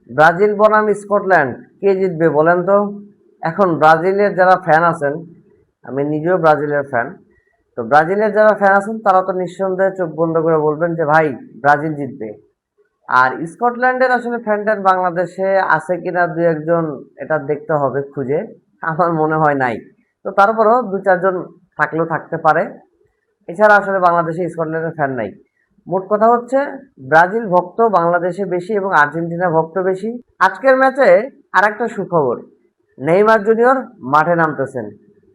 Brazil বনাম Scotland কে জিতবে বলেন তো? এখন ব্রাজিলের যারা ফ্যান আছেন, আমি নিজেও ব্রাজিলের ফ্যান, তো ব্রাজিলের যারা ফ্যান আছেন তারা তো নিঃসন্দেহে চোখ বন্ধ করে বলবেন যে ভাই ব্রাজিল জিতবে। আর স্কটল্যান্ডের আসলে ফ্যান ট্যান বাংলাদেশে আছে কিনা দু একজন, এটা দেখতে হবে খুঁজে। আমার মনে হয় নাই। তো তারপরও দু চারজন থাকলেও থাকতে পারে। এছাড়া আসলে বাংলাদেশে স্কটল্যান্ডের ফ্যান নাই। মোট কথা হচ্ছে ব্রাজিল ভক্ত বাংলাদেশে বেশি এবং আর্জেন্টিনা ভক্ত বেশি। আজকের ম্যাচে আরেকটা সুখবর, নেইমার জুনিয়র মাঠে নামতেছেন।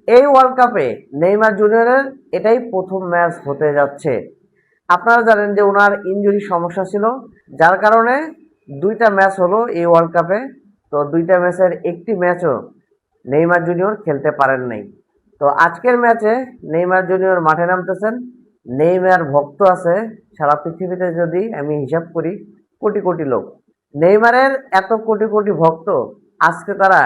এই ওয়ার্ল্ড কাপে নেইমার জুনিয়রের এটাই প্রথম ম্যাচ হতে যাচ্ছে। আপনারা জানেন যে ওনার ইনজুরি সমস্যা ছিল, যার কারণে দুইটা ম্যাচ হলো এই ওয়ার্ল্ড কাপে। তো দুইটা ম্যাচের একটি ম্যাচও নেইমার জুনিয়র খেলতে পারেন নাই। তো আজকের ম্যাচে নেইমার জুনিয়র মাঠে নামতেছেন। নেইমার ভক্ত আছে সারা পৃথিবীতে, যদি আমি হিসাব করি কোটি কোটি লোক। নেইমারের এত কোটি কোটি ভক্ত, আজকে তারা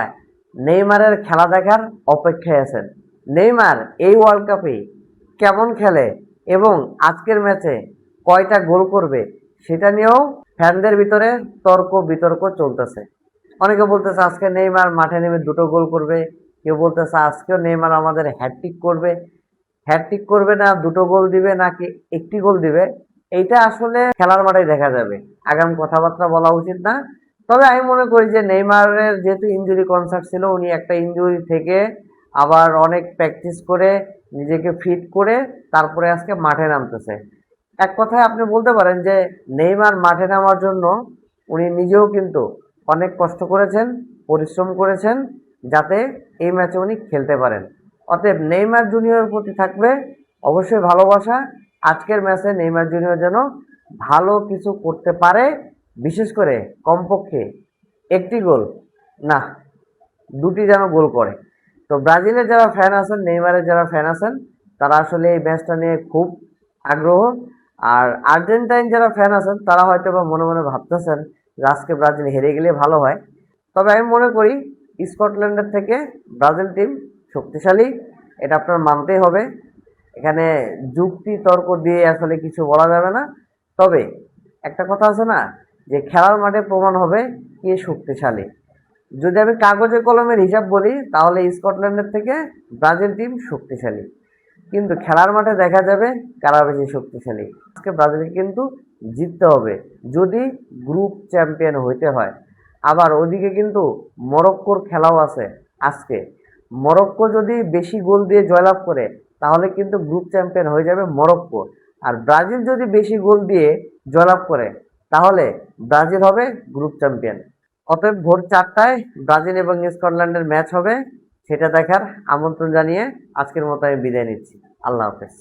নেইমারের খেলা দেখার অপেক্ষায় আছেন। নেইমার এই ওয়ার্ল্ড কাপে কেমন খেলে এবং আজকের ম্যাচে কয়টা গোল করবে সেটা নিয়েও ফ্যানদের ভিতরে তর্ক বিতর্ক চলতেছে। অনেকে বলতেছে আজকে নেইমার মাঠে নেমে দুটো গোল করবে, কেউ বলতেছে আজকেও নেইমার আমাদের হ্যাটট্রিক করবে। হ্যাটট্রিক করবে না দুটো গোল দিবে নাকি একটি গোল দিবে, এইটা আসলে খেলার মাঠে দেখা যাবে। আগাম কথাবার্তা বলা উচিত না। তবে আমি মনে করি যে নেইমারের যেহেতু ইনজুরি কনসার্ট ছিল, উনি একটা ইনজুরি থেকে আবার অনেক প্র্যাকটিস করে নিজেকে ফিট করে তারপরে আজকে মাঠে নামতেছে। এক কথায় আপনি বলতে পারেন যে নেইমার মাঠে নামার জন্য উনি নিজেও কিন্তু অনেক কষ্ট করেছেন, পরিশ্রম করেছেন, যাতে এই ম্যাচে উনি খেলতে পারেন। অতএব নেইমার জুনিয়রের প্রতি থাকবে অবশ্যই ভালোবাসা। আজকের ম্যাচে নেইমার জুনিয়র যেন ভালো কিছু করতে পারে, বিশেষ করে কমপক্ষে একটি গোল না, দুটি যেন গোল করে। তো ব্রাজিলের যারা ফ্যান আছেন, নেইমারের যারা ফ্যান আছেন, তারা আসলে এই ম্যাচটা নিয়ে খুব আগ্রহ। আর আর্জেন্টাইন যারা ফ্যান আছেন তারা হয়তো বা মনে মনে ভাবতেছেন যে আজকে ব্রাজিল হেরে গেলে ভালো হয়। তবে আমি মনে করি স্কটল্যান্ডের থেকে ব্রাজিল টিম শক্তিশালী, এটা আপনার মানতেই হবে। এখানে যুক্তি তর্ক দিয়ে আসলে কিছু বলা যাবে না। তবে একটা কথা আছে না, যে খেলার মাঠে প্রমাণ হবে কে শক্তিশালী। যদি আমি কাগজে কলমের হিসাব বলি তাহলে স্কটল্যান্ডের থেকে ব্রাজিল টিম শক্তিশালী, কিন্তু খেলার মাঠে দেখা যাবে কারা বেশি শক্তিশালী। আজকে ব্রাজিলকে কিন্তু জিততে হবে যদি গ্রুপ চ্যাম্পিয়ন হইতে হয়। আবার ওদিকে কিন্তু মরক্কোর খেলাও আছে আজকে। মরক্কো যদি বেশি গোল দিয়ে জয়লাভ করে তাহলে কিন্তু গ্রুপ চ্যাম্পিয়ন হয়ে যাবে মরক্কো। আর ব্রাজিল যদি বেশি গোল দিয়ে জয়লাভ করে তাহলে ব্রাজিল হবে গ্রুপ চ্যাম্পিয়ন। অতএব ভোর 4টায় ব্রাজিল এবং স্কটল্যান্ডের ম্যাচ হবে, সেটা দেখার আমন্ত্রণ জানিয়ে আজকের মতো আমি বিদায় নিচ্ছি। আল্লাহ হাফেজ।